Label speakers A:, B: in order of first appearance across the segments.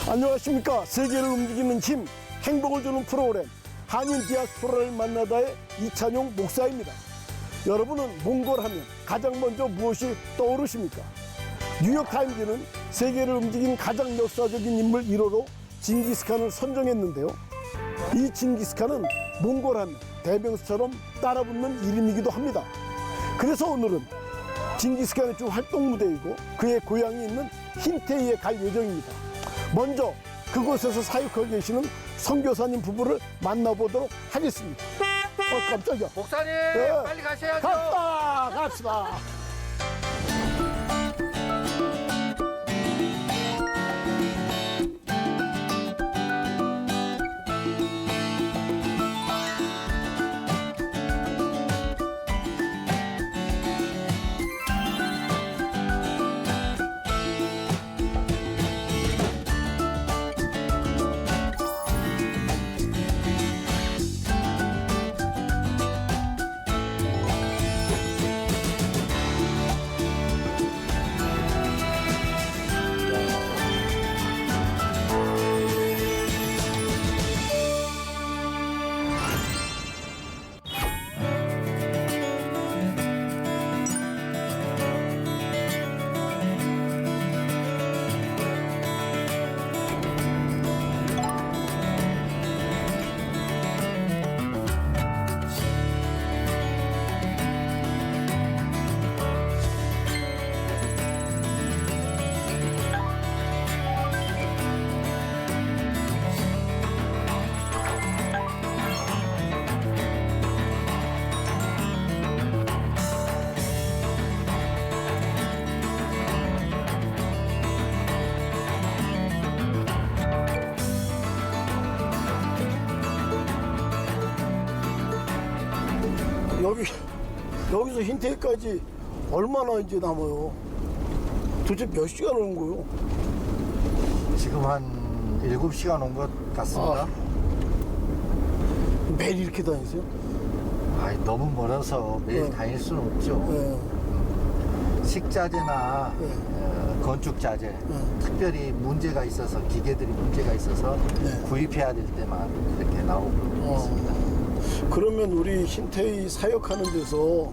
A: 안녕하십니까. 세계를 움직이는 힘, 행복을 주는 프로그램 한인 디아스포라를 만나다의 이찬용 목사입니다. 여러분은 몽골 하면 가장 먼저 무엇이 떠오르십니까? 뉴욕타임즈는 세계를 움직인 가장 역사적인 인물 1호로 징기스칸을 선정했는데요. 이 징기스칸은 몽골 하면 대명사처럼 따라붙는 이름이기도 합니다. 그래서 오늘은 징기스칸의 주 활동 무대이고 그의 고향이 있는 힌테이에 갈 예정입니다. 먼저 그곳에서 사역하고 계시는 선교사님 부부를 만나보도록 하겠습니다. 깜짝이야.
B: 목사님,
A: 네.
B: 빨리 가셔야죠.
A: 갑시다. 여기서 힌테이까지 얼마나 이제 남아요? 도대체 몇 시간 오는 거예요?
B: 지금 한 7시간 온 것 같습니다.
A: 매일 이렇게 다니세요?
B: 너무 멀어서 매일
A: 네.
B: 다닐 수는 없죠.
A: 네.
B: 식자재나
A: 네.
B: 건축자재, 특별히 문제가 있어서, 기계들이 문제가 있어서
A: 네.
B: 구입해야 될 때만 이렇게 나오고 있습니다.
A: 그러면 우리 힌테이 사역하는 데서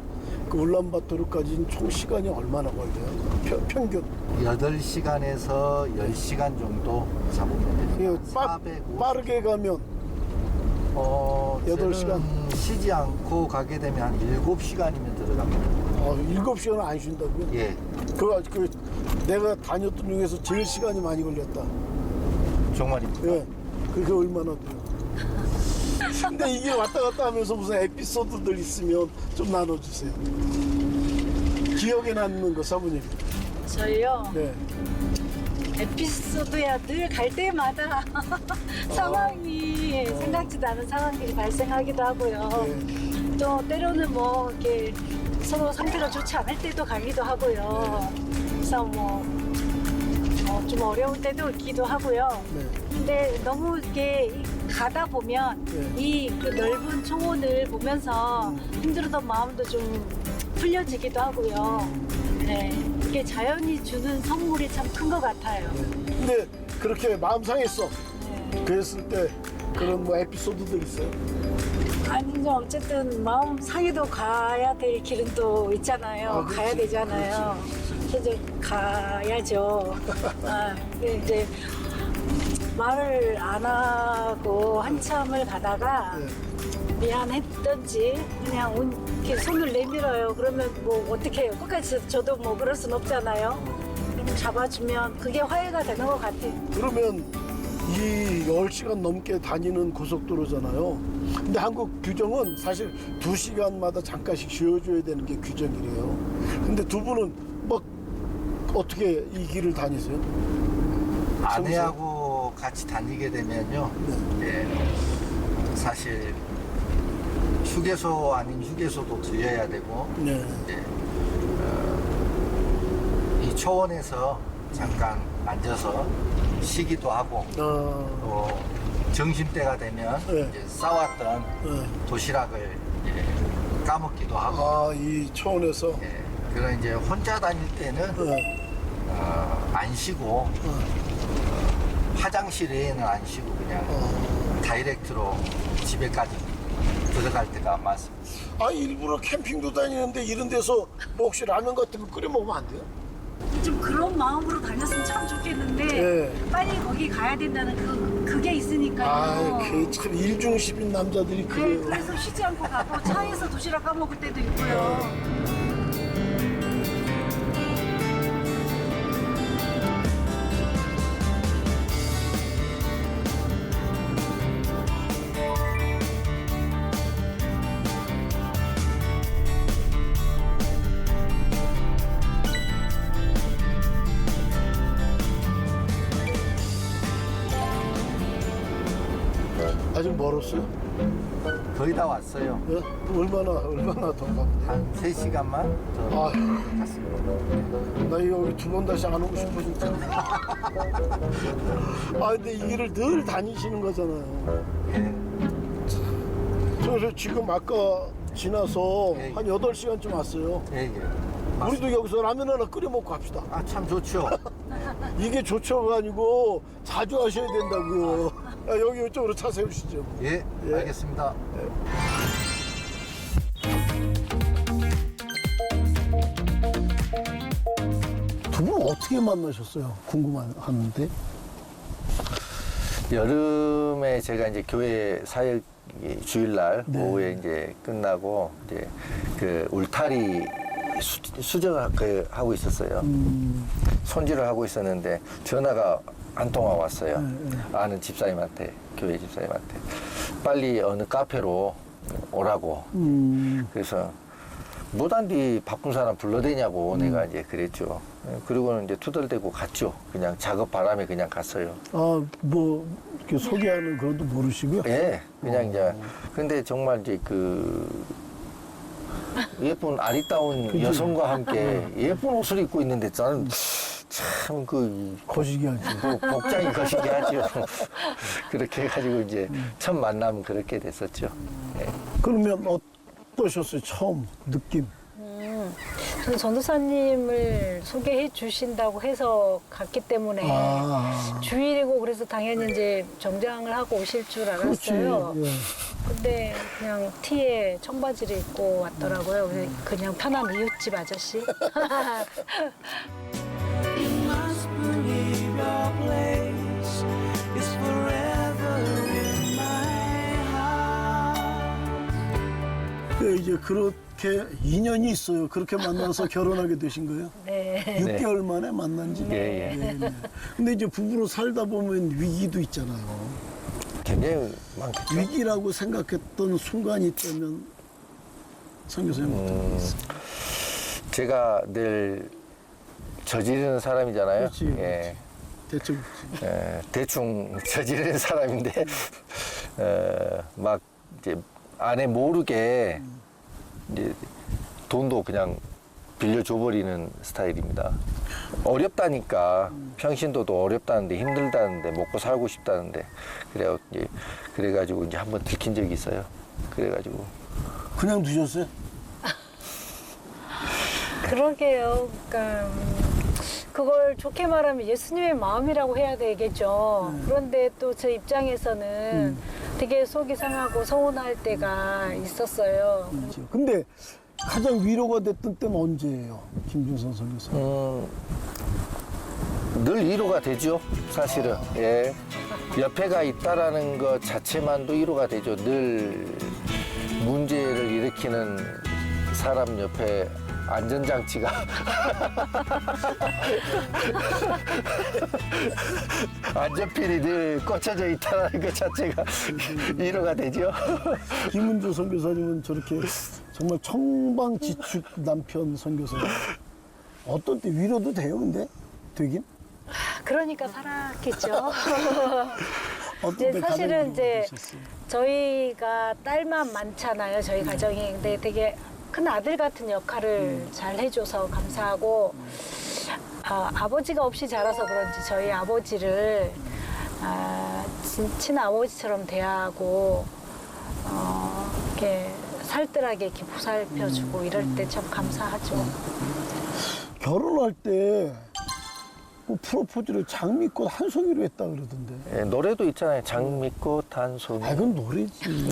A: 그 울란바토르까지는 총 시간이 얼마나 걸려요? 평균?
B: 8시간에서 10시간 정도 잡으면 됩니다.
A: 빠르게 가면 8시간?
B: 저는 쉬지 않고 가게 되면 한 7시간이면 들어갑니다.
A: 7시간은 안 쉰다고요?
B: 예,
A: 내가 다녔던 중에서 제일 시간이 많이 걸렸다.
B: 정말입니다.
A: 예. 그게 얼마나 돼요? 근데 이게 왔다 갔다 하면서 무슨 에피소드들 있으면 좀 나눠주세요. 기억에 남는 거, 사부님.
C: 저희요?
A: 네.
C: 에피소드야 늘 갈 때마다 상황이 생각지도 않은 상황들이 발생하기도 하고요.
A: 네.
C: 또 때로는 뭐 이렇게 서로 상태가 좋지 않을 때도 가기도 하고요. 그래서 좀 어려울 때도 있기도 하고요.
A: 네.
C: 근데 너무 이렇게 가다 보면
A: 네.
C: 이 그 넓은 초원을 보면서 힘들었던 마음도 좀 풀려지기도 하고요. 네, 이게 자연이 주는 선물이 참 큰 것 같아요.
A: 근데 그렇게 마음 상했어.
C: 네.
A: 그랬을 때 그런 뭐 에피소드들 있어요?
C: 아니죠. 어쨌든 마음 상해도 가야 될 길은 또 있잖아요.
A: 그렇지.
C: 가야 되잖아요. 그래서 가야죠. 근데 이제 말을 안 하고 한참을 가다가 미안했던지 그냥 이렇게 손을 내밀어요. 그러면 뭐 어떻게 해요? 끝까지 저도 뭐 그럴 순 없잖아요. 그럼 잡아주면 그게 화해가 되는 것 같아요.
A: 그러면 이 10시간 넘게 다니는 고속도로잖아요. 근데 한국 규정은 사실 2시간마다 잠깐씩 쉬어줘야 되는 게 규정이래요. 근데 두 분은 막 어떻게 이 길을 다니세요?
B: 아내하고 같이 다니게 되면요. 예, 사실 휴게소 아닌 휴게소도 들려야 되고,
A: 네.
B: 예, 이 초원에서 잠깐 앉아서 쉬기도 하고, 또 점심때가 되면
A: 네.
B: 이제 싸왔던 도시락을 까먹기도 하고.
A: 이 초원에서.
B: 예, 그런 이제 혼자 다닐 때는 안 쉬고 화장실에는 안 쉬고 그냥 다이렉트로 집에까지 들어갈 때가 많습니다.
A: 아, 일부러 캠핑도 다니는데 이런 데서 뭐 혹시 라면 같은 거 끓여 먹으면 안 돼요?
C: 좀 그런 마음으로 다녔으면 참 좋겠는데
A: 네.
C: 빨리 거기 가야 된다는 그게 있으니까요.
A: 아, 그참 일중십인 남자들이
C: 네,
A: 그래요.
C: 그래서 쉬지 않고 가고 차에서 도시락 까먹을 때도 있고요.
A: 아직 멀었어요?
B: 거의 다 왔어요.
A: 예? 얼마나 더 가?
B: 한 3시간만 더
A: 아, 나 여기 두 번 다시 안 오고 싶어 진짜. 아, 근데 이 길을 늘 다니시는 거잖아요.
B: 예.
A: 그래서 지금 아까 지나서
B: 예.
A: 한 8시간쯤 왔어요.
B: 예, 예.
A: 우리도 여기서 라면 하나 끓여 먹고 갑시다.
B: 아, 참 좋죠.
A: 이게 좋죠가 아니고 자주 하셔야 된다고요. 아, 여기 이쪽으로 차 세우시죠.
B: 예,
A: 예.
B: 알겠습니다.
A: 두 분 어떻게 만나셨어요? 궁금한데.
D: 여름에 제가 이제 교회 사역 주일날
A: 네.
D: 오후에 이제 끝나고 이제 그 울타리 수정을 하고 있었어요. 손질을 하고 있었는데 전화가 한 통화 왔어요. 아는 집사님한테, 교회 집사님한테 빨리 어느 카페로 오라고. 그래서 무단디 바쁜 사람 불러대냐고 내가 이제 그랬죠. 그리고는 이제 투덜대고 갔죠. 그냥 작업 바람에 그냥 갔어요.
A: 아, 뭐 이렇게 소개하는 그런 것도 모르시고요.
D: 예, 그냥 이제 근데 정말 이제 그 예쁜 아리따운 여성과 함께 예쁜 옷을 입고 있는데 저는 참 그
A: 거시기하지.
D: 복장이 거시기 하죠. 그렇게 해가지고 이제 첫 만남 그렇게 됐었죠. 예.
A: 그러면 어떠셨어요? 처음 느낌?
C: 저는 전도사님을 소개해 주신다고 해서 갔기 때문에
A: 아,
C: 주일이고 그래서 당연히 이제 정장을 하고 오실 줄
A: 그렇지.
C: 알았어요.
A: 예.
C: 근데 그냥 티에 청바지를 입고 왔더라고요. 그냥 편한 이웃집 아저씨.
E: You must believe your place is forever in my heart.
A: 그 이제 그렇게 인연이 있어요. 그렇게 만나서 결혼하게 되신 거예요?
C: 네.
A: 6개월 만에 만난 지?
D: 예, 예.
A: 네. 근데 이제 부부로 살다 보면 위기도 있잖아요.
D: 굉장히 많겠죠.
A: 위기라고 생각했던 순간이 있다면 선교사님 어떤 거 있어요?
D: 제가 늘 저지르는 사람이잖아요.
A: 그렇지,
D: 예.
A: 대충
D: 대충 저지르는 사람인데 막 이제 아내 모르게 이제 돈도 그냥 빌려줘 버리는 스타일입니다. 어렵다니까 평신도도 어렵다는데 힘들다는데 먹고 살고 싶다는데 그래가지고 이제 한번 들킨 적이 있어요. 그래가지고
A: 그냥 두셨어요?
C: 그러게요. 그러니까 그걸 좋게 말하면 예수님의 마음이라고 해야 되겠죠. 그런데 또 제 입장에서는 되게 속이 상하고 서운할 때가 있었어요.
A: 근데 가장 위로가 됐던 때는 언제예요? 김준선 선교사님.
D: 늘 위로가 되죠, 사실은. 예. 옆에가 있다라는 것 자체만도 위로가 되죠. 늘 문제를 일으키는 사람 옆에 안전장치가 안전핀이 늘 꽂혀져 있다는 것 자체가 위로가 되죠.
A: 김은주 선교사님은 저렇게 정말 청방지축 남편 선교사님. 어떤 때 위로도 돼요, 근데? 되긴?
C: 그러니까 살았겠죠.
A: 어떤
C: 이제
A: 때
C: 사실은
A: 가장
C: 이제
A: 위로되셨어요?
C: 저희가 딸만 많잖아요. 저희 가정이. 근데 되게 큰 아들 같은 역할을 잘 해줘서 감사하고 아버지가 없이 자라서 그런지 저희 아버지를 친아버지처럼 대하고 이렇게 살뜰하게 이렇게 보살펴주고 이럴 때 참 감사하죠.
A: 결혼할 때 그 프로포즈를 장미꽃 한 송이로 했다 그러던데.
D: 예, 노래도 있잖아요. 장미꽃 한 송이.
A: 아, 그건 노래지.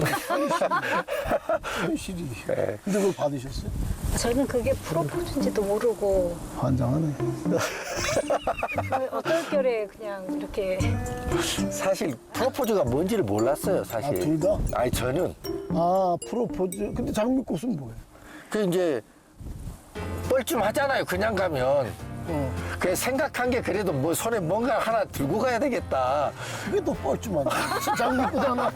A: 현실이.
D: 네.
A: 근데 그걸 받으셨어요?
C: 저는 그게 프로포즈인지도 모르고
A: 환장하네.
C: 어떨결에 그냥 이렇게
D: 사실 프로포즈가 뭔지를 몰랐어요. 사실.
A: 아, 둘 다?
D: 아니 저는
A: 아, 프로포즈. 근데 장미꽃은 뭐예요?
D: 그 이제 뻘쭘하잖아요. 그냥 가면.
A: 어.
D: 그 생각한 게 그래도 뭐 손에 뭔가 하나 들고 가야 되겠다.
A: 그게 더 뻘쭘하네. 장미꽃 하나.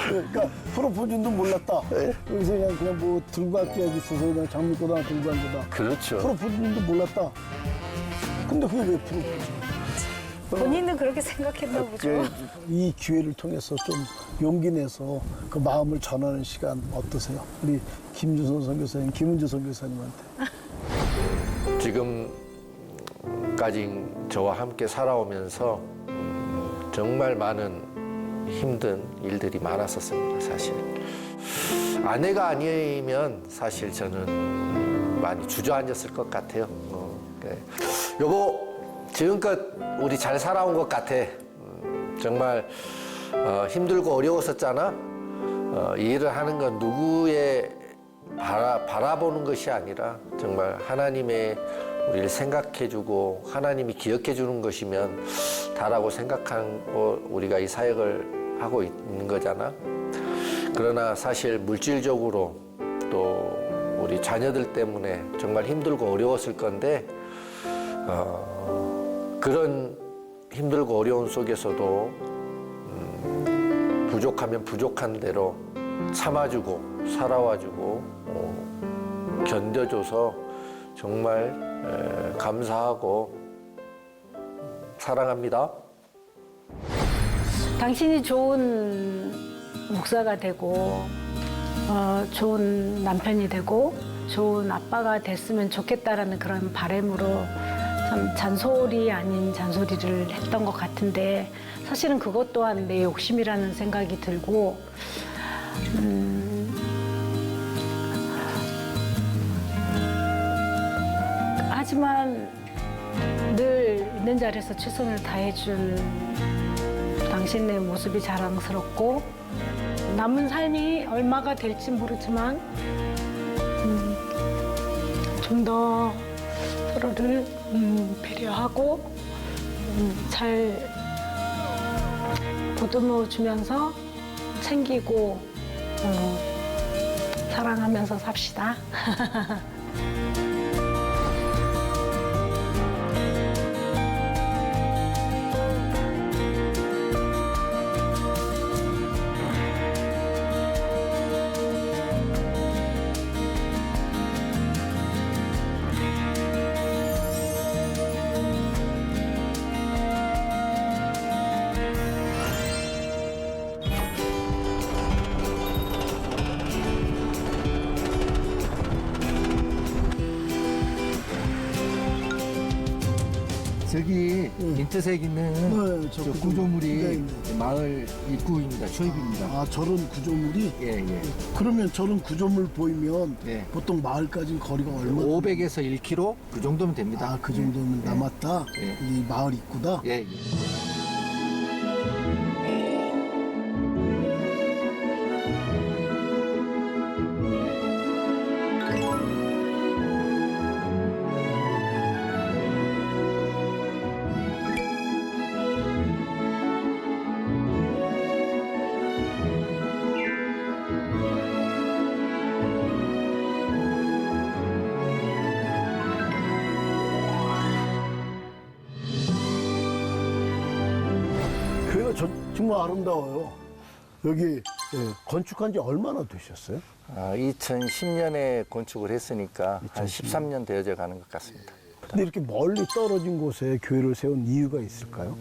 A: 그러니까 프로포즈도 몰랐다. 여기서 그냥 뭐 들고 갈 게 있어서 그냥 장미꽃 하나 들고 간 거다.
D: 그렇죠.
A: 프로포즈도 몰랐다. 근데 그게 왜 프로포즈?
C: 본인은 그렇게 생각했나 보죠.
A: 이 기회를 통해서 좀 용기 내서 그 마음을 전하는 시간 어떠세요? 우리 김주선 선교사님, 김은주 선교사님한테.
D: 지금까지 저와 함께 살아오면서 정말 많은 힘든 일들이 많았었습니다, 사실. 아내가 아니면 사실 저는 많이 주저앉았을 것 같아요. 네. 여보, 지금껏 우리 잘 살아온 것 같아. 정말 힘들고 어려웠었잖아. 이 일을 하는 건 누구의 바라보는 것이 아니라 정말 하나님의 우리를 생각해주고 하나님이 기억해주는 것이면 다라고 생각하고 우리가 이 사역을 하고 있는 거잖아. 그러나 사실 물질적으로 또 우리 자녀들 때문에 정말 힘들고 어려웠을 건데 그런 힘들고 어려운 속에서도 부족하면 부족한 대로 참아주고 살아와주고 견뎌줘서 정말 감사하고 사랑합니다.
C: 당신이 좋은 목사가 되고 좋은 남편이 되고 좋은 아빠가 됐으면 좋겠다라는 그런 바람으로 참 잔소리 아닌 잔소리를 했던 것 같은데 사실은 그것 또한 내 욕심이라는 생각이 들고 하지만 늘 있는 자리에서 최선을 다해준 당신의 모습이 자랑스럽고 남은 삶이 얼마가 될지 모르지만 좀 더 서로를 배려하고 잘 보듬어 주면서 챙기고 사랑하면서 삽시다.
B: 저기 민트색 있는
A: 네,
B: 저
A: 저
B: 구조물이
A: 네, 네.
B: 마을 입구입니다. 초입입니다.
A: 아, 저런 구조물이?
B: 예, 예.
A: 그러면 저런 구조물 보이면
B: 네.
A: 보통 마을까지 거리가 얼마?
B: 500에서 1km 그 정도면 됩니다.
A: 아, 그 정도면 남았다?
B: 예.
A: 이 마을 입구다?
B: 예, 예.
A: 교회가 정말 아름다워요. 여기 건축한 지 얼마나 되셨어요?
D: 2010년에 건축을 했으니까 한 13년 되어져 가는 것 같습니다.
A: 근데 이렇게 멀리 떨어진 곳에 교회를 세운 이유가 있을까요?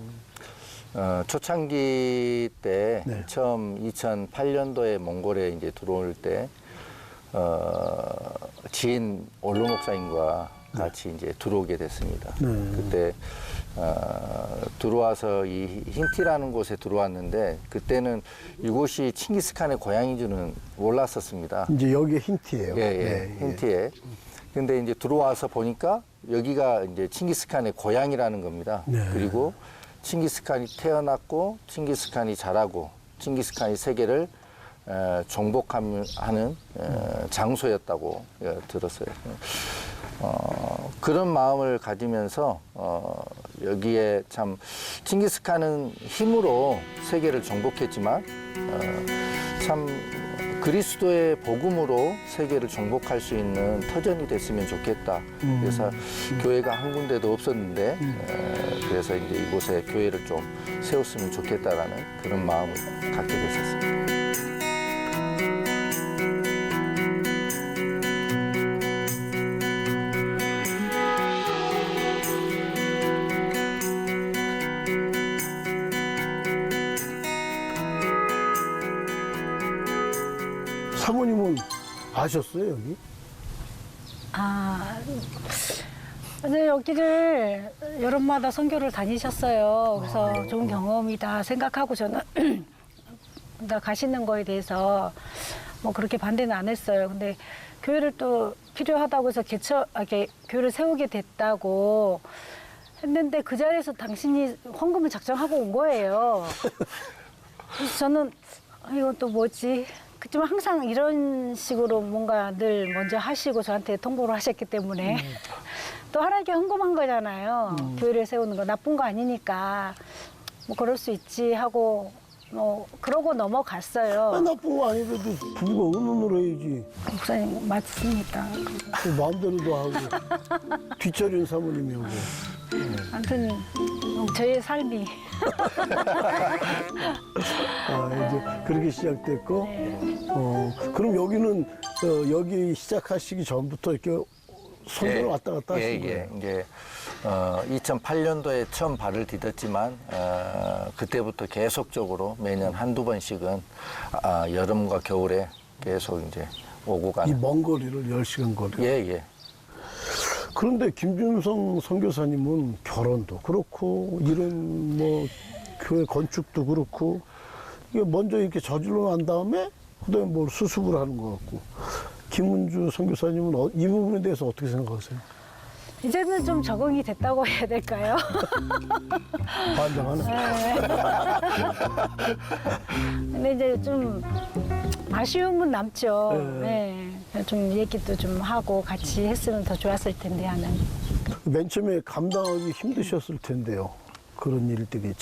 D: 초창기 때
A: 네.
D: 처음 2008년도에 몽골에 이제 들어올 때 지인 올로 목사님과 같이 이제 들어오게 됐습니다.
A: 네.
D: 그때 들어와서 이 힌티라는 곳에 들어왔는데 그때는 이곳이 칭기스칸의 고향인 줄은 몰랐었습니다.
A: 이제 여기에 힌트예요.
D: 예, 예,
A: 네,
D: 힌티에. 근데 이제 들어와서 보니까 여기가 이제 칭기스칸의 고향이라는 겁니다.
A: 네.
D: 그리고 칭기스칸이 태어났고 칭기스칸이 자라고 칭기스칸이 세계를 정복하는 장소였다고 들었어요. 그런 마음을 가지면서 여기에 참 칭기스칸은 힘으로 세계를 정복했지만 참 그리스도의 복음으로 세계를 정복할 수 있는 터전이 됐으면 좋겠다. 그래서 교회가 한 군데도 없었는데 그래서 이제 이곳에 교회를 좀 세웠으면 좋겠다라는 그런 마음을 갖게 됐었습니다.
A: 사모님은 아셨어요, 여기?
C: 근데 여기를 여름마다 선교를 다니셨어요. 그래서 좋은 경험이다 생각하고 저는 나 가시는 거에 대해서 뭐 그렇게 반대는 안 했어요. 근데 교회를 또 필요하다고 해서 교회를 세우게 됐다고 했는데 그 자리에서 당신이 헌금을 작정하고 온 거예요. 그래서 저는 이건 또 뭐지? 그렇지만 항상 이런 식으로 뭔가 늘 먼저 하시고 저한테 통보를 하셨기 때문에 또 하나님께 헌금한 거잖아요. 교회를 세우는 거 나쁜 거 아니니까 뭐 그럴 수 있지 하고 그러고 넘어갔어요.
A: 나쁜 거 아니라도 부부가 의논을 해야지.
C: 목사님 맞습니다.
A: 또 마음대로도 하고 뒷처리는 사모님이고.
C: 아무튼 저의 삶이
A: 이제 그렇게 시작됐고. 그럼 여기는 여기 시작하시기 전부터 이렇게 선교를 왔다 갔다 하신 거예요?
D: 이제 2008년도에 처음 발을 디뎠지만 그때부터 계속적으로 매년 한두 번씩은 여름과 겨울에 계속 이제 오고
A: 이
D: 가는.
A: 먼 거리를 10시간 거리.
D: 예.
A: 그런데 김준성 선교사님은 결혼도 그렇고 이런 뭐 교회 건축도 그렇고 이게 먼저 이렇게 저질러 난 다음에 그다음에 뭘 수습을 하는 것 같고 김은주 선교사님은 이 부분에 대해서 어떻게 생각하세요?
C: 이제는 좀 적응이 됐다고 해야 될까요?
A: 반장하네.
C: 근데 이제 좀 아쉬움은 남죠. 네. 좀 얘기도 좀 하고 같이 했으면 더 좋았을 텐데 하는.
A: 맨 처음에 감당하기 힘드셨을 텐데요. 그런 일들이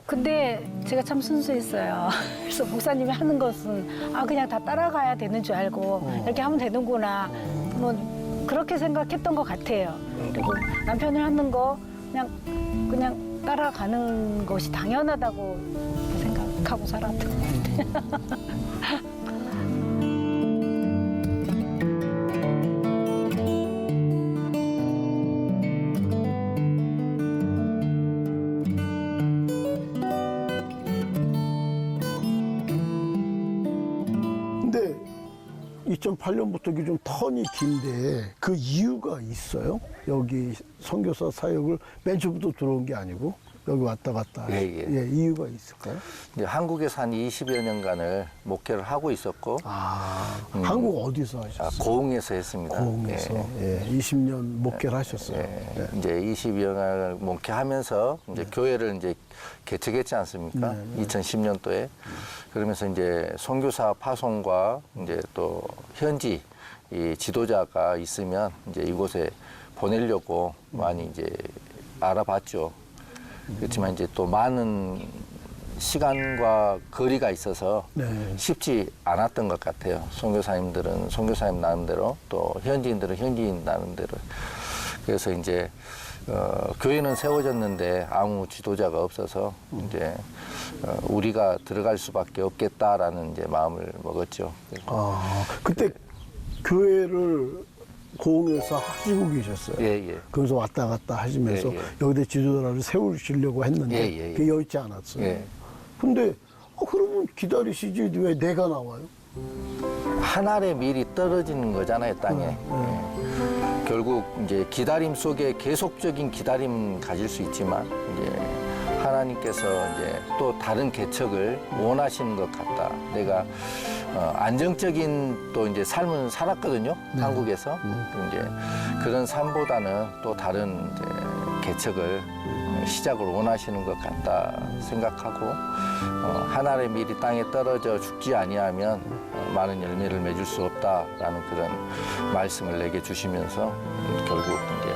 C: 근데 제가 참 순수했어요. 그래서 목사님이 하는 것은 그냥 다 따라가야 되는 줄 알고 이렇게 하면 되는구나. 뭐 그렇게 생각했던 것 같아요. 그리고 남편이 하는 거 그냥 따라가는 것이 당연하다고 생각하고 살았던 것 같아요.
A: 근데 2008년부터 이게 좀 턴이 긴데 그 이유가 있어요? 여기 선교사 사역을 맨 처음부터 들어온 게 아니고 여기 왔다 갔다.
D: 예.
A: 이유가 있을까요?
D: 이제 한국에서 한 20여 년간을 목회를 하고 있었고
A: 한국 어디서 하셨어요?
D: 고흥에서 했습니다.
A: 고흥에서 20년 목회를 하셨어요.
D: 이제 20여 년을 목회하면서 이제 교회를 이제 개척했지 않습니까? 2010년도에. 그러면서 이제 선교사 파송과 이제 또 현지 이 지도자가 있으면 이제 이곳에 보내려고 많이 이제 알아봤죠. 그렇지만 이제 또 많은 시간과 거리가 있어서 쉽지 않았던 것 같아요. 선교사님들은 선교사님 나름대로 또 현지인들은 현지인 나름대로. 그래서 이제 교회는 세워졌는데 아무 지도자가 없어서 이제 우리가 들어갈 수밖에 없겠다라는 이제 마음을 먹었죠.
A: 그때 교회를 고흥에서 하시고 계셨어요.
D: 예.
A: 그래서 왔다 갔다 하시면서
D: 예.
A: 여기다 지도자를 세우시려고 했는데
D: 예.
A: 그게 여의치 않았어요.
D: 예.
A: 근데 그러면 기다리시지 왜 내가 나와요?
D: 한 알의 밀이 떨어지는 거잖아요, 땅에. 예. 결국 이제 기다림 속에 계속적인 기다림 가질 수 있지만 이제 하나님께서 이제 또 다른 개척을 원하시는 것 같다. 내가 안정적인 또 이제 삶은 살았거든요.
A: 네.
D: 한국에서. 이제 그런 삶보다는 또 다른 이제 개척을 시작을 원하시는 것 같다 생각하고 하늘의 밀이 땅에 떨어져 죽지 아니하면 많은 열매를 맺을 수 없다라는 그런 말씀을 내게 주시면서 결국 이제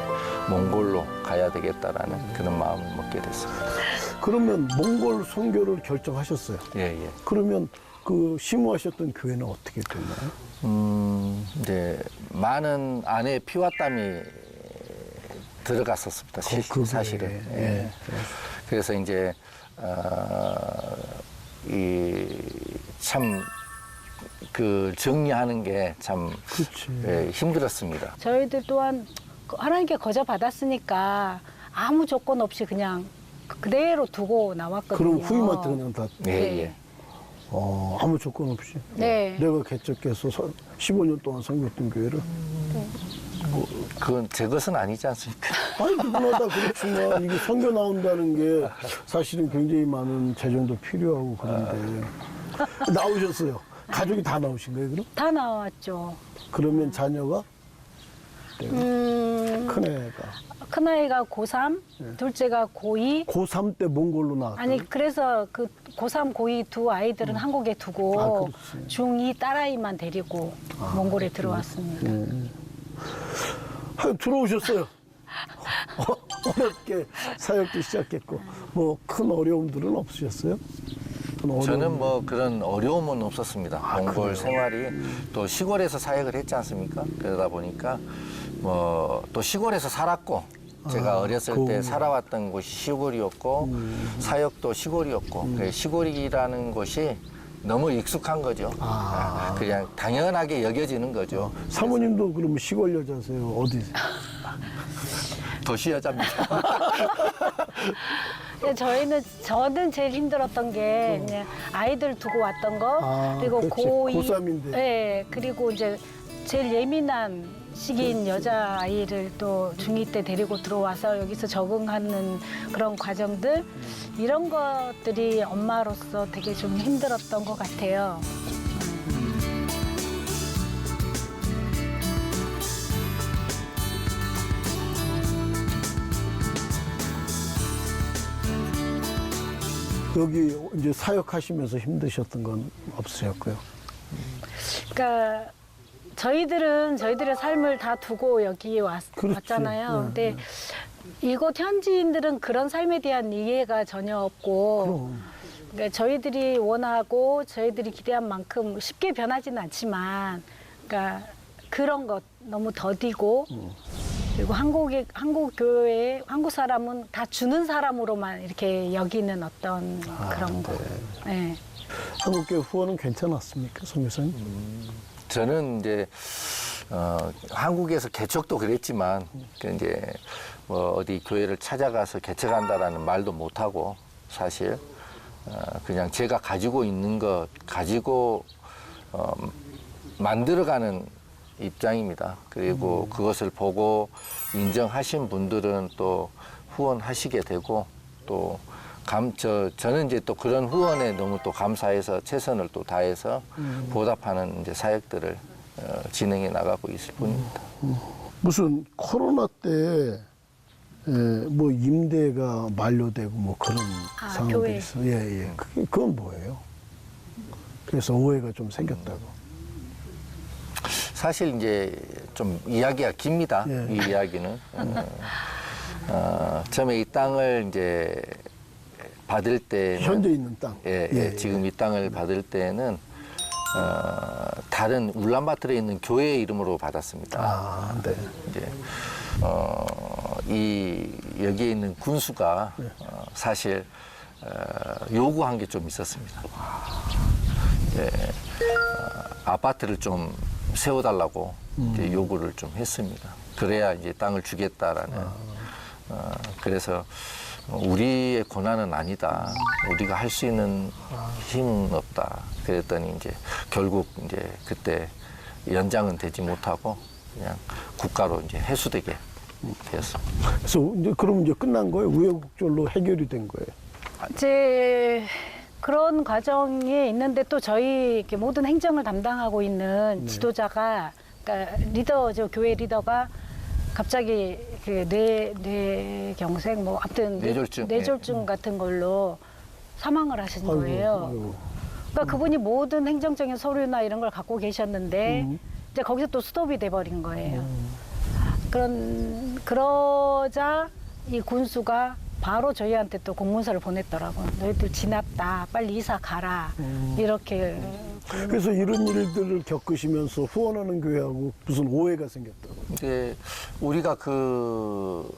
D: 몽골로 가야 되겠다라는 그런 마음을 먹게 됐습니다.
A: 그러면 몽골 선교를 결정하셨어요.
D: 예, 예.
A: 그러면 그 심호하셨던 교회는 어떻게 됐나요?
D: 이제 많은 안에 피와 땀이 들어갔었습니다.
A: 그
D: 사실은.
A: 교회에.
D: 예.
A: 예.
D: 그래서 이제 이 참 그 정리하는 게 참
A: 그렇지.
D: 힘들었습니다.
C: 저희들 또한 하나님께 거저 받았으니까 아무 조건 없이 그냥 그대로 두고 나왔거든요.
A: 그럼 후임한테 그냥 다
D: 예,
C: 네.
D: 예.
A: 아무 조건 없이.
C: 네.
A: 내가 개척해서 15년 동안 섬겼던 교회를.
D: 그건 제 것은 아니지 않습니까?
A: 아니 누구나 다 그렇지만 이게 선교 나온다는 게 사실은 굉장히 많은 재정도 필요하고 그런데 나오셨어요. 가족이 다 나오신 거예요, 그럼?
C: 다 나왔죠.
A: 그러면 자녀가 큰애가
C: 큰아이가 고3, 둘째가 고2.
A: 고3 때 몽골로 나왔다.
C: 아니 그래서 그 고3, 고2 두 아이들은 한국에 두고
A: 아, 그렇지.
C: 중2 딸아이만 데리고 몽골에 들어왔습니다.
A: 들어오셨어요. 어렵게 사역도 시작했고 뭐 큰 어려움들은 없으셨어요? 큰 어려움.
D: 저는 뭐 그런 어려움은 없었습니다. 몽골
A: 그래요?
D: 생활이 또 시골에서 사역을 했지 않습니까? 그러다 보니까 뭐 또 시골에서 살았고 제가 어렸을 때 살아왔던 곳이 시골이었고 사역도 시골이었고 그 시골이라는 곳이 너무 익숙한 거죠. 그냥 당연하게 여겨지는 거죠.
A: 사모님도 그러면 시골 여자세요? 어디세요?
D: 도시 여자입니다.
C: 근데 저는 제일 힘들었던 게 그냥 아이들 두고 왔던 거 그리고
A: 그렇지.
C: 고2
A: 고3인데.
C: 네, 그리고 이제 제일 예민한 시기인 여자아이를 또 중2 때 데리고 들어와서 여기서 적응하는 그런 과정들 이런 것들이 엄마로서 되게 좀 힘들었던 것 같아요.
A: 여기 이제 사역하시면서 힘드셨던 건 없으셨고요.
C: 그러니까 저희들은 저희들의 삶을 다 두고 여기
A: 그렇지.
C: 왔잖아요.
A: 네,
C: 근데 이곳 현지인들은 그런 삶에 대한 이해가 전혀 없고
A: 그럼.
C: 그러니까 저희들이 원하고 저희들이 기대한 만큼 쉽게 변하지는 않지만 그러니까 그런 것 너무 더디고 그리고 한국 교회에 한국 사람은 다 주는 사람으로만 이렇게 여기는 어떤 그런 거. 네.
A: 한국교회 후원은 괜찮았습니까, 송교사님?
D: 저는 이제 한국에서 개척도 그랬지만 그 이제 뭐 어디 교회를 찾아가서 개척한다라는 말도 못 하고 사실 그냥 제가 가지고 있는 것 가지고 만들어가는 입장입니다. 그리고 그것을 보고 인정하신 분들은 또 후원하시게 되고 또 저는 이제 또 그런 후원에 너무 또 감사해서 최선을 또 다해서 보답하는 이제 사역들을 진행해 나가고 있을 뿐입니다.
A: 무슨 코로나 때 뭐 임대가 만료되고 뭐 그런 상황들이
C: 교회.
A: 있어요. 예, 예. 그건 뭐예요? 그래서 오해가 좀 생겼다고.
D: 사실 이제 좀 이야기가 깁니다.
A: 예.
D: 이 이야기는. 처음에 이 땅을 이제 받을 때는
A: 현재 있는 땅.
D: 지금 이 땅을 받을 때는 다른 울란바토르에 있는 교회 이름으로 받았습니다.
A: 아, 네.
D: 이제 여기에 있는 군수가 사실 요구한 게 좀 있었습니다. 아파트를 좀 세워달라고 이제 요구를 좀 했습니다. 그래야 이제 땅을 주겠다라는. 그래서 우리의 고난은 아니다. 우리가 할 수 있는 힘은 없다. 그랬더니 이제 결국 이제 그때 연장은 되지 못하고 그냥 국가로 이제 해소되게 되었습니다.
A: 그래서 이제 그럼 이제 끝난 거예요? 우여곡절로 해결이 된 거예요?
C: 이제 그런 과정에 있는데 또 저희 이렇게 모든 행정을 담당하고 있는 지도자가 그러니까 리더죠. 교회 리더가 갑자기 그 뇌경색 뭐 아무튼 뇌졸중 같은 걸로 사망을 하신 거예요.
A: 아이고.
C: 그러니까 그분이 모든 행정적인 서류나 이런 걸 갖고 계셨는데 이제 거기서 또 스톱이 돼 버린 거예요. 그러자 이 군수가 바로 저희한테 또 공문서를 보냈더라고요. 너희들 지났다. 빨리 이사 가라. 이렇게.
A: 그래서 이런 일들을 겪으시면서 후원하는 교회하고 무슨 오해가 생겼다고.
D: 이제 우리가 그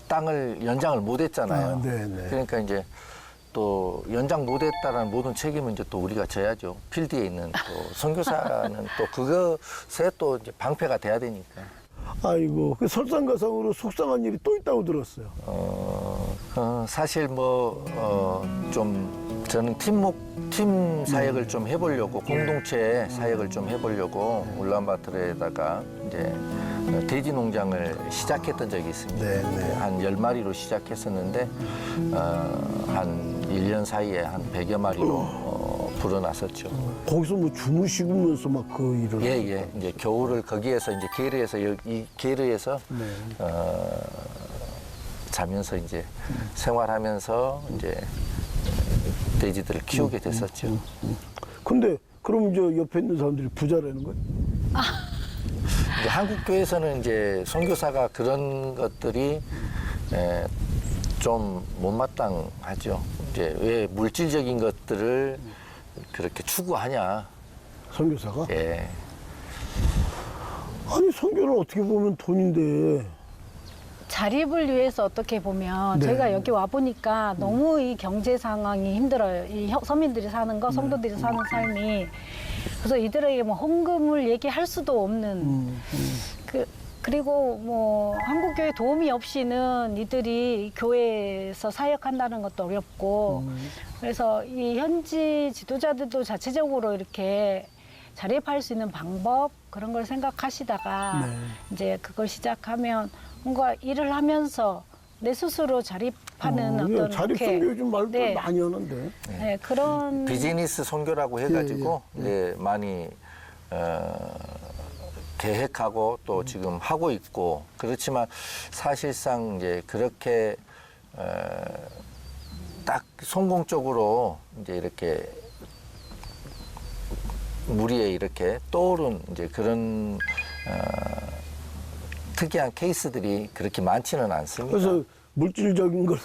D: 땅을 연장을 못 했잖아요.
A: 아, 네네.
D: 그러니까 이제 또 연장 못 했다라는 모든 책임은 이제 또 우리가 져야죠. 필드에 있는 또 선교사는 또 그것에 또 이제 방패가 돼야 되니까.
A: 아이고, 그 설상가상으로 속상한 일이 또 있다고 들었어요.
D: 사실 좀 저는 팀 사역을 좀 해보려고 공동체 사역을 좀 해보려고 울란바토르에다가 이제 돼지 농장을 시작했던 적이 있습니다.
A: 네.
D: 한 10마리로 시작했었는데 한 1년 사이에 한 100여 마리로 불어났었죠.
A: 거기서 뭐 주무시면서 막 그 일을.
D: 예. 이제 겨울을 거기에서 이제 게르에서 이 게르에서
A: 네.
D: 자면서 이제 생활하면서 이제 돼지들을 키우게 됐었죠.
A: 근데 그럼 이제 옆에 있는 사람들이 부자라는 거예요?
D: 이제 한국 교회에서는 이제 선교사가 그런 것들이 좀 못마땅하죠. 이제 왜 물질적인 것들을 그렇게 추구하냐.
A: 선교사가?
D: 예.
A: 아니 선교는 어떻게 보면 돈인데.
C: 자립을 위해서 어떻게 보면
A: 네.
C: 저희가 여기 와 보니까 너무 이 경제 상황이 힘들어요. 이 서민들이 사는 거, 성도들이 사는 삶이. 그래서 이들에게 뭐 헌금을 얘기할 수도 없는. 그리고 뭐 한국 교회 도움이 없이는 이들이 교회에서 사역한다는 것도 어렵고. 그래서 이 현지 지도자들도 자체적으로 이렇게 자립할 수 있는 방법 그런 걸 생각하시다가 이제 그걸 시작하면 뭔가 일을 하면서 내 스스로 자립하는 어떤
A: 자립선교 요즘 말도
C: 네.
A: 많이 하는데.
C: 네, 그런
D: 비즈니스 선교라고 해가지고 예, 많이 계획하고 또 지금 하고 있고 그렇지만 사실상 이제 그렇게 딱 성공적으로 이제 이렇게 무리에 이렇게 떠오른 이제 그런 특이한 케이스들이 그렇게 많지는 않습니다.
A: 그래서 물질적인 걸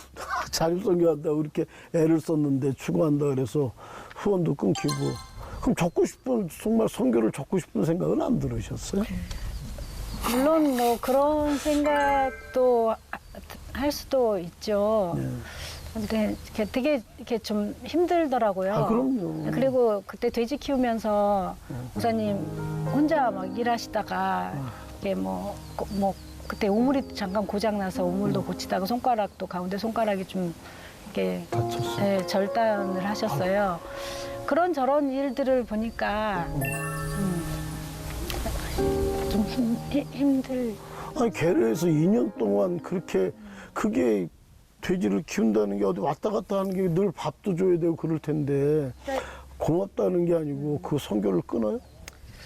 A: 자립선교한다고 그렇게 애를 썼는데 추구한다 그래서 후원도 끊기고. 그럼 적고 싶은 정말 선교를 적고 싶은 생각은 안 들으셨어요?
C: 물론 뭐 그런 생각도 할 수도 있죠. 근데 되게 이렇게 좀 힘들더라고요.
A: 아, 그럼요.
C: 그리고 그때 돼지 키우면서 목사님 혼자 막 일하시다가 이게 뭐 그때 우물이 잠깐 고장 나서 우물도 고치다가 손가락도 가운데 손가락이 좀 이렇게
A: 다쳤어.
C: 네, 절단을 하셨어요. 그런 저런 일들을 보니까 좀 힘들.
A: 아니 게르에서 2년 동안 그렇게 그게 돼지를 키운다는 게 어디 왔다 갔다 하는 게 늘 밥도 줘야 되고 그럴 텐데
C: 네.
A: 고맙다는 게 아니고 그 선교를 끊어요?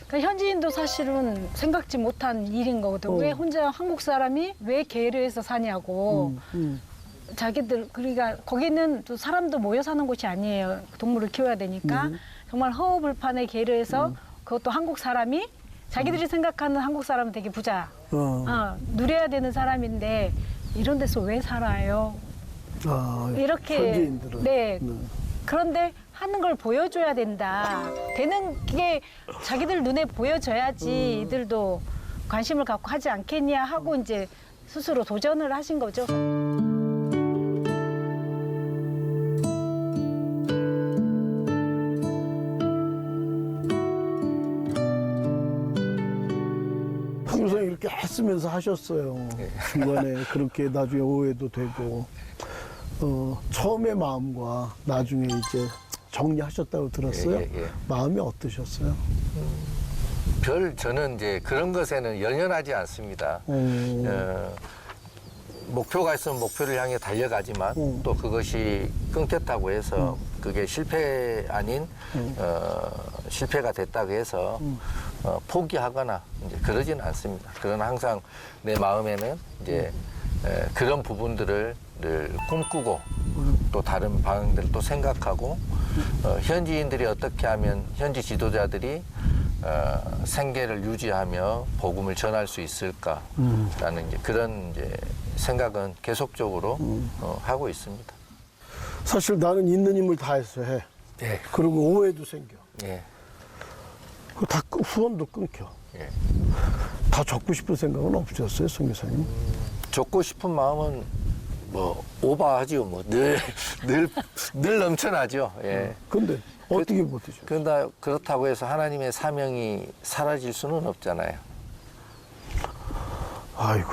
C: 그러니까 현지인도 사실은 생각지 못한 일인 거거든. 왜 혼자 한국 사람이 왜 게르에서 사냐고. 자기들 그러니까 거기는 또 사람도 모여 사는 곳이 아니에요. 동물을 키워야 되니까 정말 허허벌판의 게르에서 그것도 한국 사람이 자기들이 생각하는 한국 사람은 되게 부자, 누려야 되는 사람인데 이런 데서 왜 살아요? 이렇게
A: 현지인들은.
C: 네. 그런데 하는 걸 보여줘야 된다. 되는 게 자기들 눈에 보여져야지 이들도 관심을 갖고 하지 않겠냐 하고 이제 스스로 도전을 하신 거죠.
A: 항상 이렇게 했으면서 하셨어요. 중간에 그렇게 나중에 오해도 되고 처음의 마음과 나중에 이제 정리하셨다고 들었어요.
D: 예.
A: 마음이 어떠셨어요?
D: 저는 이제 그런 것에는 연연하지 않습니다. 목표가 있으면 목표를 향해 달려가지만 또 그것이 끊겼다고 해서 그게 실패 아닌 실패가 됐다고 해서 포기하거나 이제 그러지는 않습니다. 그러나 항상 내 마음에는 이제 그런 부분들을 늘 꿈꾸고 또 다른 방향들을 또 생각하고 현지인들이 어떻게 하면 현지 지도자들이 생계를 유지하며 복음을 전할 수 있을까라는 이제 그런 이제 생각은 계속적으로 하고 있습니다.
A: 사실 나는 있는 힘을 다해서 해.
D: 예.
A: 그리고 오해도 생겨.
D: 예.
A: 다 후원도 끊겨.
D: 예.
A: 다 적고 싶은 생각은 없으셨어요, 선교사님?
D: 줬고 싶은 마음은 뭐 오버하지요. 뭐 늘 넘쳐나죠. 예.
A: 근데 어떻게 못하죠?
D: 그런데 그렇다고 해서 하나님의 사명이 사라질 수는 없잖아요.
A: 아이고.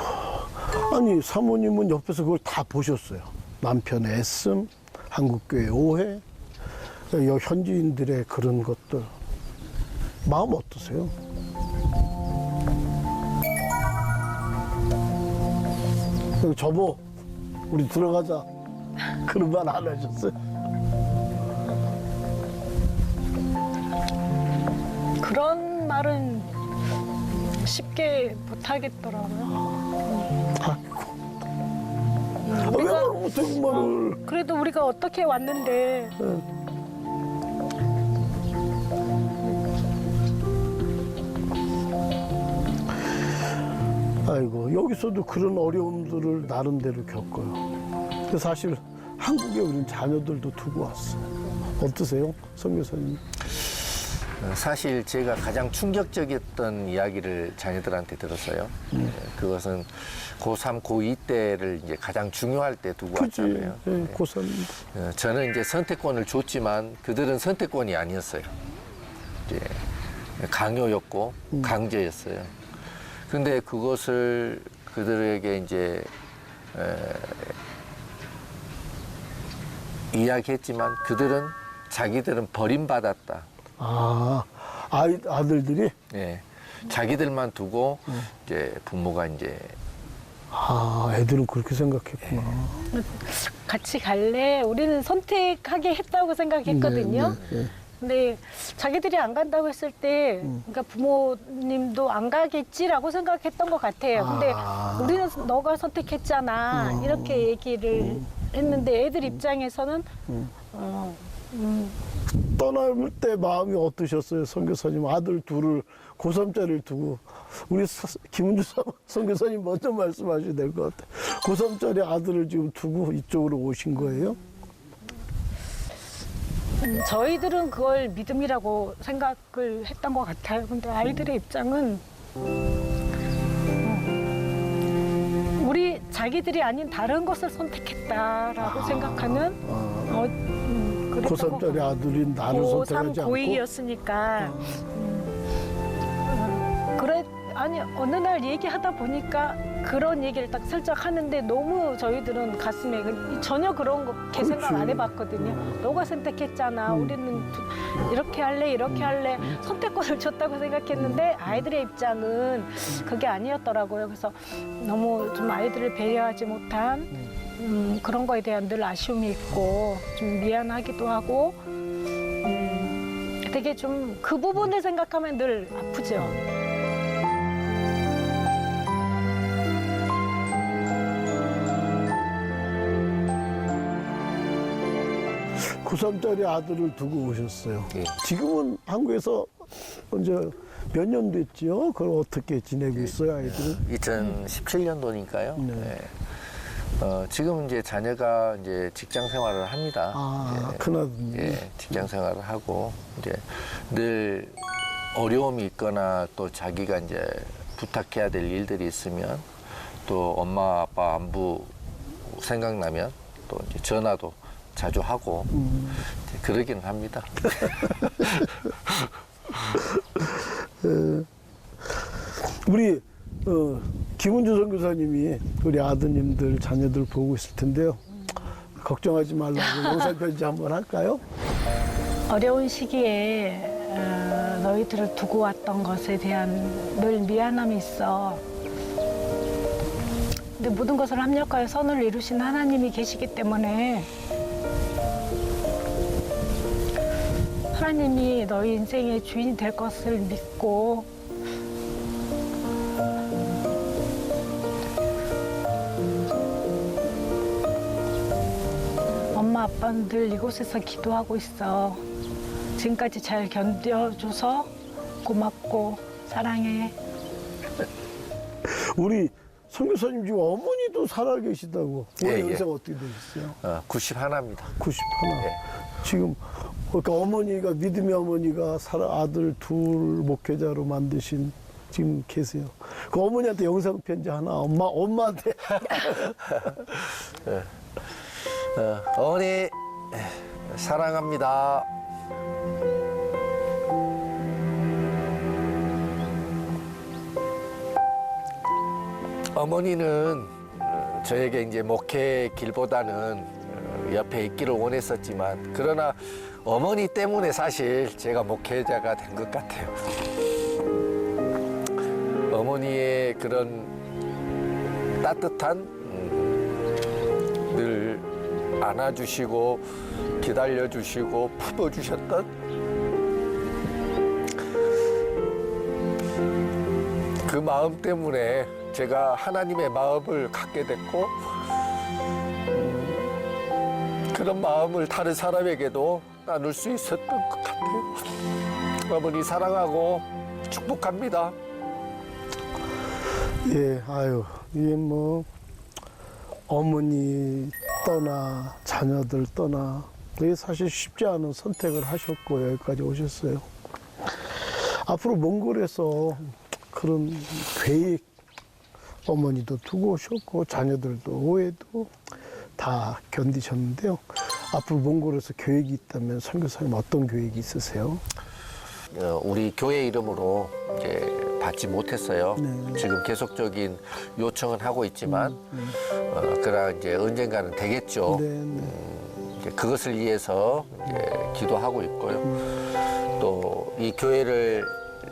A: 아니, 사모님은 옆에서 그걸 다 보셨어요. 남편의 애씀, 한국교회 오해, 현지인들의 그런 것들. 마음 어떠세요? 저보, 우리 들어가자. 그런 말 안 하셨어요?
F: 그런 말은 쉽게 못 하겠더라고요.
A: 아이고. 왜 말을 못해, 그 말을.
F: 그래도 우리가 어떻게 왔는데
A: 아이고, 여기서도 그런 어려움들을 나름대로 겪어요. 근데 사실 한국에 우린 자녀들도 두고 왔어요. 어떠세요, 선교사님?
D: 사실 제가 가장 충격적이었던 이야기를 자녀들한테 들었어요. 그것은 고3, 고2 때를 이제 가장 중요할 때 두고
A: 그치,
D: 왔잖아요.
A: 예, 고3.
D: 저는 이제 선택권을 줬지만 그들은 선택권이 아니었어요. 이제 강요였고 강제였어요. 근데 그것을 그들에게 이제 이야기했지만 그들은 자기들은 버림받았다.
A: 아, 아들들이?
D: 예. 자기들만 두고 이제 부모가 이제
A: 아, 애들은 그렇게 생각했구나.
F: 같이 갈래? 우리는 선택하게 했다고 생각했거든요.
A: 네.
F: 근데 자기들이 안 간다고 했을 때, 그러니까 부모님도 안 가겠지라고 생각했던 것 같아요. 근데
A: 아.
F: 우리는 너가 선택했잖아. 이렇게 얘기를 했는데 애들 입장에서는
A: 떠날 때 마음이 어떠셨어요, 선교사님? 아들 둘을 고3짜리를 두고 우리 김은주 선교사님 먼저 말씀하셔야 될 것 같아요. 고3짜리 아들을 지금 두고 이쪽으로 오신 거예요?
F: 저희들은 그걸 믿음이라고 생각을 했던 것 같아요. 근데 아이들의 입장은 우리 자기들이 아닌 다른 것을 선택했다라고 생각하는 그랬던 것
A: 고3짜리
F: 같아요.
A: 아들이 나를
F: 고3,
A: 선택하지 않고
F: 고2였으니까 그래 아니 어느 날 얘기하다 보니까 그런 얘기를 딱 슬쩍 하는데 너무 저희들은 가슴에 전혀 그런 거 생각 안 해봤거든요. 너가 선택했잖아. 우리는 이렇게 할래 이렇게 할래 선택권을 줬다고 생각했는데 아이들의 입장은 그게 아니었더라고요. 그래서 너무 좀 아이들을 배려하지 못한 그런 거에 대한 늘 아쉬움이 있고 좀 미안하기도 하고 되게 좀 그 부분을 생각하면 늘 아프죠.
A: 고3짜리 아들을 두고 오셨어요.
D: 예.
A: 지금은 한국에서 이제 몇 년 됐죠? 그걸 어떻게 지내고 있어요, 아이들은?
D: 2017년도니까요.
A: 네.
D: 지금 이제 자녀가 이제 직장 생활을 합니다.
A: 아,
D: 이제,
A: 큰아드님.
D: 예, 직장 생활을 하고 이제 늘 어려움이 있거나 또 자기가 이제 부탁해야 될 일들이 있으면 또 엄마 아빠 안부 생각나면 또 이제 전화도 자주 하고 이제 그러기는 합니다.
A: 우리 김은주 선교사님이 우리 아드님들 자녀들 보고 있을 텐데요. 걱정하지 말라고 영상 편지 한번 할까요?
F: 어려운 시기에 너희들을 두고 왔던 것에 대한 늘 미안함이 있어. 근데 모든 것을 합력하여 선을 이루신 하나님이 계시기 때문에 하나님이 너희 인생의 주인이 될 것을 믿고 엄마 아빠는 늘 이곳에서 기도하고 있어. 지금까지 잘 견뎌줘서 고맙고 사랑해.
A: 우리 선교사님 지금 어머니도 살아계시다고. 올해
D: 예,
A: 연세가
D: 예.
A: 어떻게 되셨어요?
D: 91입니다.
A: 91.
D: 예.
A: 지금 그러니까 어머니가 믿음의 어머니가 아들 둘 목회자로 만드신 지금 계세요. 그 어머니한테 영상 편지 하나 엄마한테
D: 어머니 사랑합니다. 어머니는 저에게 이제 목회 길보다는 옆에 있기를 원했었지만 그러나 어머니 때문에 사실 제가 목회자가 된 것 같아요. 어머니의 그런 따뜻한 늘 안아주시고 기다려주시고 품어주셨던 그 마음 때문에 제가 하나님의 마음을 갖게 됐고 그런 마음을 다른 사람에게도 나눌 수 있었던 것 같아요. 어머니 사랑하고 축복합니다.
A: 예, 아유, 이게 뭐 어머니 떠나 자녀들 떠나 이게 사실 쉽지 않은 선택을 하셨고 여기까지 오셨어요. 앞으로 몽골에서 그런 계획 어머니도 두고 오셨고 자녀들도 오해도 다 견디셨는데요. 앞으로 몽골에서 계획이 있다면 선교사님 어떤 계획이 있으세요?
D: 우리 교회 이름으로 이제 받지 못했어요.
A: 네.
D: 지금 계속적인 요청은 하고 있지만 그러나 이제 언젠가는 되겠죠.
A: 네, 네.
D: 이제 그것을 위해서 이제 기도하고 있고요. 또 이 교회를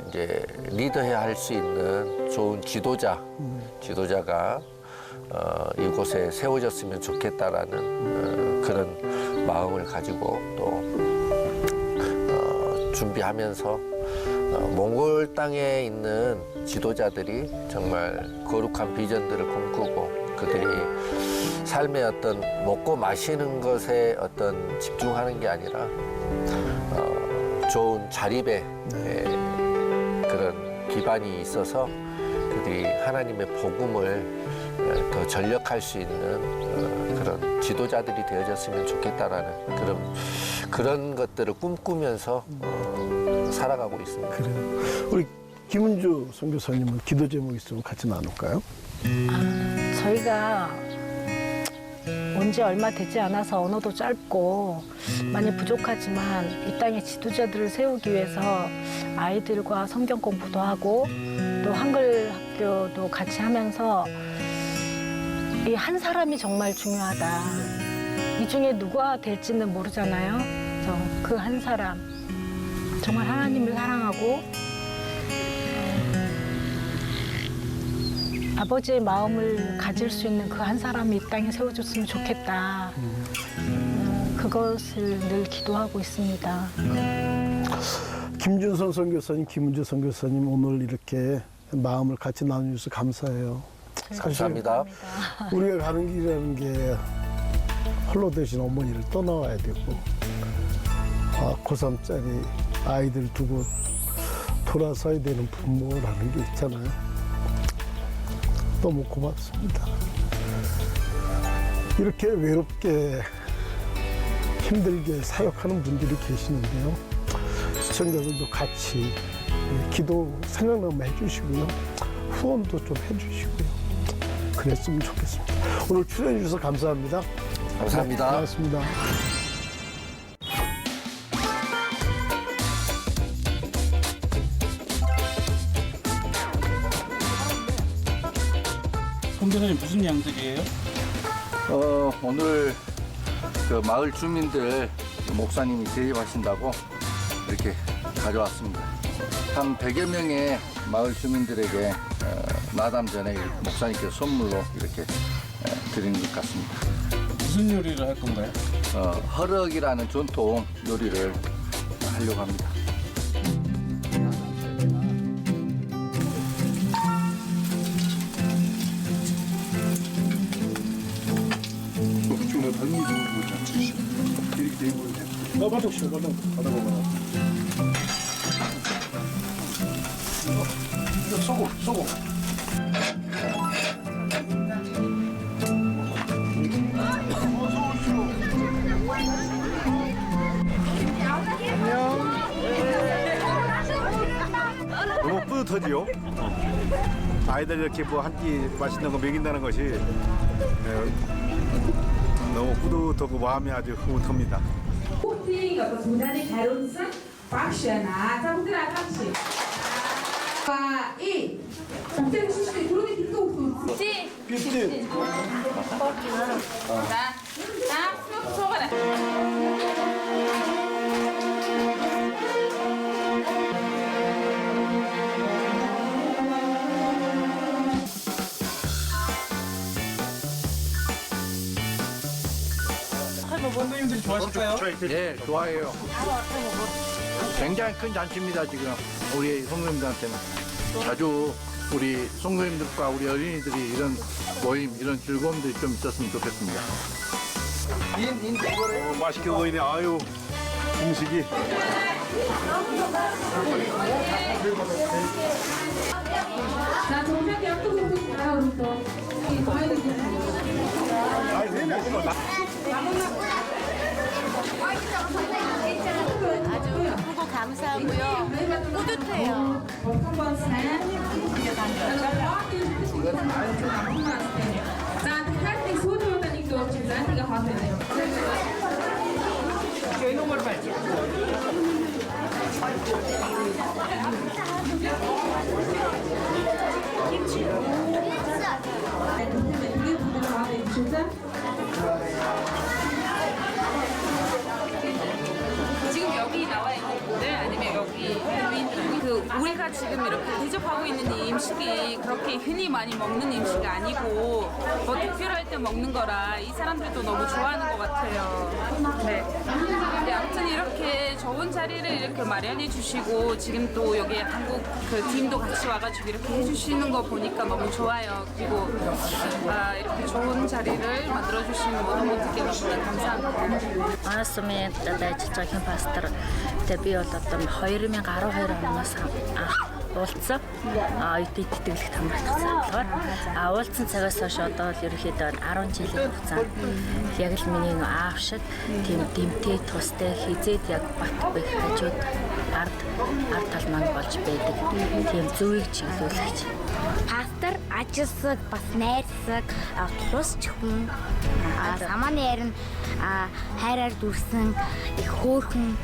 D: 이제 리더해야 할 수 있는 좋은 지도자가 이곳에 세워졌으면 좋겠다라는 그런 마음을 가지고 또 준비하면서 몽골 땅에 있는 지도자들이 정말 거룩한 비전들을 꿈꾸고 그들이 삶의 어떤 먹고 마시는 것에 어떤 집중하는 게 아니라 좋은 자립의 그런 기반이 있어서 그들이 하나님의 복음을 더 전력할 수 있는 그런 지도자들이 되어졌으면 좋겠다라는 그런 것들을 꿈꾸면서 살아가고 있습니다.
A: 그래요. 우리 김은주 선교사님은 기도 제목 있으면 같이 나눌까요?
F: 저희가 온 지 얼마 되지 않아서 언어도 짧고 많이 부족하지만 이 땅의 지도자들을 세우기 위해서 아이들과 성경 공부도 하고 또 한글 학교도 같이 하면서 이 한 사람이 정말 중요하다. 이 중에 누가 될지는 모르잖아요. 그래서 그 한 사람 정말 하나님을 사랑하고 아버지의 마음을 가질 수 있는 그 한 사람이 이 땅에 세워줬으면 좋겠다. 그것을 늘 기도하고 있습니다.
A: 김준선 선교사님, 김은주 선교사님 오늘 이렇게 마음을 같이 나누셔서 감사해요. 사실
D: 감사합니다.
A: 우리가 가는 길이라는 게 홀로 되신 어머니를 떠나와야 되고 고3짜리 아이들 두고 돌아서야 되는 부모라는 게 있잖아요. 너무 고맙습니다. 이렇게 외롭게 힘들게 사역하는 분들이 계시는데요. 시청자들도 같이 기도 생각나면 해주시고요. 후원도 좀 해주시고요. 그랬으면 좋겠습니다. 오늘 출연해 주셔서 감사합니다.
D: 감사합니다.
A: 네, 고맙습니다.
G: 선교사님 무슨 양들이에요?
B: 오늘 그 마을 주민들 목사님이 대접하신다고 이렇게 가져왔습니다. 한 100여 명의 마을 주민들에게 마담 전에 목사님께 선물로 이렇게 드리는 것 같습니다.
G: 무슨 요리를 할 건가요?
B: 허럭이라는 전통 요리를
G: 하려고 합니다.
H: 너무 뿌듯하지요. 아이들 이렇게 뭐 한 끼 맛있는 거 먹인다는 것이 너무 뿌듯하고 마음이 아주 흐뭇합니다.
I: Tinga para mudar de garoto, apaixonar, tá muito legal, e tem que tudo que tu sim
A: 삐뿌리.
I: não sobra.
G: 선생님들이 좋아하실까요?
D: 네, 좋아해요. 굉장히 큰 잔치입니다, 지금. 우리 성도님들한테는. 자주 우리 성도님들과 우리 어린이들이 이런 모임, 이런 즐거움들이 좀 있었으면 좋겠습니다.
H: 맛있게 보이네. 아유, 음식이.
I: Na tua que eu tô muito claro, então. E vai
J: 아주 예쁘고 감사하고요. 뿌듯해요.
K: 지금 여기 나와 있는 분들 아니면 여기 그 우리가 지금 이렇게 대접하고 있는 이 음식이 그렇게 흔히 많이 먹는 음식이 아니고 뭐 특별할 때 먹는 거라 이 사람들도 너무 좋아하는 것 같아요. 네. 네, 아무튼 이렇게 좋은 자리를 이렇게 마련해 주시고 지금 또 여기 한국 그 팀도 같이 와가지고 이렇게 해주시는 거 보니까 너무 좋아요. 그리고 이렇게 좋은 자리를 만들어 주신 모든 분들께 너무나 감사합니다.
J: Манасумын одоо ажиллаж байгаа хэн пастор тэгээ би бол одоо 2012 оноос уулзсан. Эдийн тэтгэлэгт хамгаалсан болохоор уулзсан цагаас хойш одоо л ерөөхдөө 10 жилийн хугацаанд яг л миний аав шиг тийм дэмтэй тустай хизээд яг бат бэх хажууд ард тал маань болж байдаг. Тийм зөвийг чиглүүлэгч.
L: Пастор ажилсаг бас найрсаг тусч хүн самааны ярин хайраар дүрсэн их хөөрхөн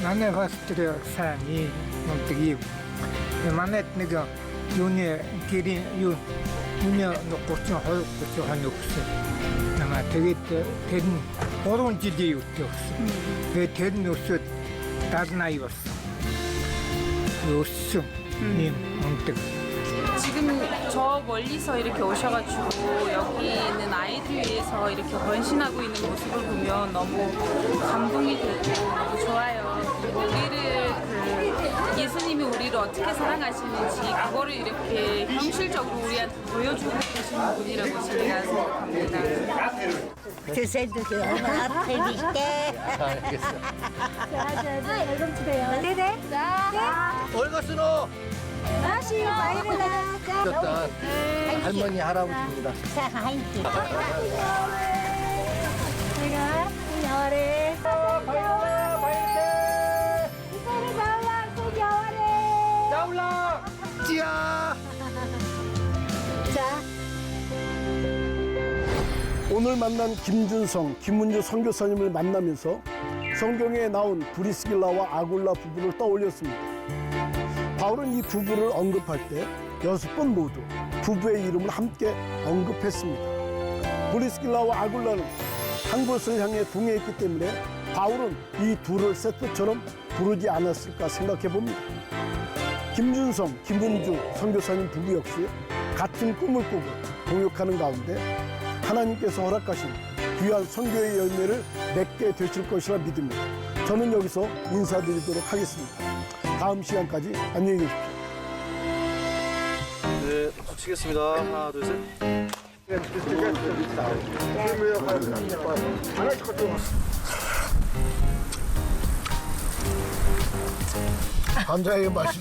M: манай пастор сайн мундаг юм. Манайд нэг юуны гэрийн юуны 32 өгсөн. Намаа тэгээд тэр нь 3 жилийн үетэй өгсөн. Тэгээд тэр нь өсөд 70-80 болсон. өссөн юм мундаг.
K: 지금 저 멀리서 이렇게 오셔가지고 여기 있는 아이들 위해서 이렇게 헌신하고 있는 모습을 보면 너무 감동이 되고 너무 좋아요. 그리고 우리를 예수님이 우리를 어떻게 사랑하시는지 그거를 이렇게 현실적으로 우리한테 보여주고 계시는 분이라고 제가 생각합니다.
L: 드세요. 드릴게.
J: 앨범 주세요.
L: 네네.
D: 월거스노
L: 다시 바이바이.
D: 어떤 할머니 할아버지입니다.
L: 자, 하이키. 내가 겨울에
D: 찌야.
L: 자.
A: 오늘 만난 김준성, 김문주 선교사님을 만나면서 성경에 나온 브리스길라와 아굴라 부부를 떠올렸습니다. 바울은 이 부부를 언급할 때 6번 모두 부부의 이름을 함께 언급했습니다. 브리스길라와 아굴라는 한 곳을 향해 동행했기 때문에 바울은 이 둘을 세트처럼 부르지 않았을까 생각해 봅니다. 김준성, 김은주 선교사님 부부 역시 같은 꿈을 꾸고 동역하는 가운데 하나님께서 허락하신 귀한 선교의 열매를 맺게 되실 것이라 믿으며 저는 여기서 인사드리도록 하겠습니다. 다음 시간까지 안녕히 계십시오.
N: 네, 치겠습니다. 하나, 둘, 셋.
A: 감자의 맛이